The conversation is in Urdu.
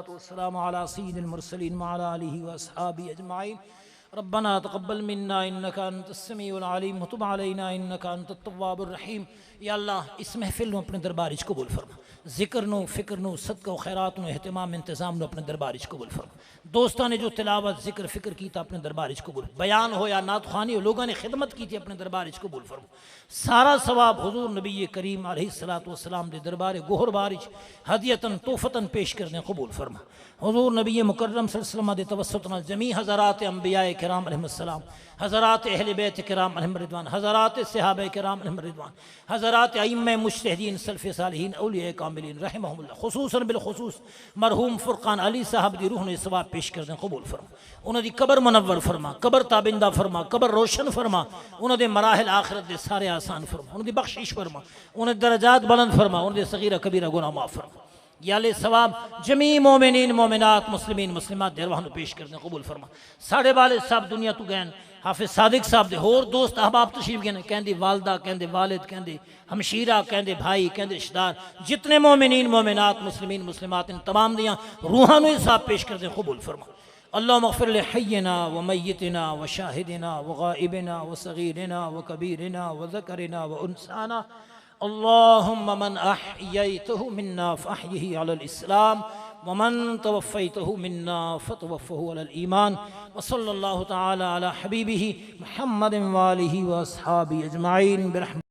والسلام على سيد المرسلين وعلى آله وأصحابه أجمعين. ربنا تقبل منا إنك أنت السميع العليم وتب علينا إنك أنت التواب الرحيم. یا اللہ اس محفل نو اپنے دربار وچ قبول فرما، ذکر نو، فکر نو، صدقہ و خیرات نو، اہتمام انتظام نو اپنے دربار وچ قبول فرما. دوستان نے جو تلاوت ذکر فکر کیتا اپنے دربار وچ قبول، بیان ہویا نعت خوانی ہو، لوگوں نے خدمت کی تھی اپنے دربار وچ قبول فرما. سارا ثواب حضور نبی کریم علیہ الصلوۃ والسلام دے دربار گوہر بار وچ ہدیتاً توفتاً پیش کرنے قبول فرما. حضور نبی مکرم صلی اللہ علیہ وسلم دے توسط نال جمیع حضرات انبیاء کرام علیہم السلام، حضرات اہل بیت کرام علیہم رضوان، حضرات صحابہ کرام علیہم رضوان، حضرات ائمہ مجتہدین سلف صالحین اولیاء کاملین رحمہم اللہ، خصوصاً بالخصوص مرحوم فرقان علی صاحب دی روح نے ثواب پیش کر دیں قبول فرما. انہوں دی قبر منور فرما، قبر تابندہ فرما، قبر روشن فرما، انہوں دے مراحل آخرت دے سارے آسان فرما، انہوں دی بخشش فرما، انہوں دے درجات بلند فرما، انہوں دے صغیرہ کبیرہ گناہ معاف فرما. یا لے ثواب جمیع مومنین مومنات مسلمین مسلمات دے ارواح نو پیش کر دیں قبول فرما. ساڑھے والد صاحب دنیا تو گئن، حافظ صادق صاحب دے اور دوست احباب تشریف گئے، کہندے والدہ، کہندے والد، کہندے ہمشیرہ، کہندے بھائی، کہندے رشتہ دار، جتنے مومنین مومنات مسلمین مسلمات ان تمام دیاں روحانو حساب پیش کر دیں قبول فرما. اللہم اغفر لحینا ومیتنا وشاہدنا وغائبنا وصغیرنا وکبیرنا وذکرنا وانسانا. اللهم من أحييته منا فأحيه على الإسلام ومن توفيته منا فتوفه على الإيمان. وصلى الله تعالى على حبيبه محمد وآله وأصحابه أجمعين برحمته.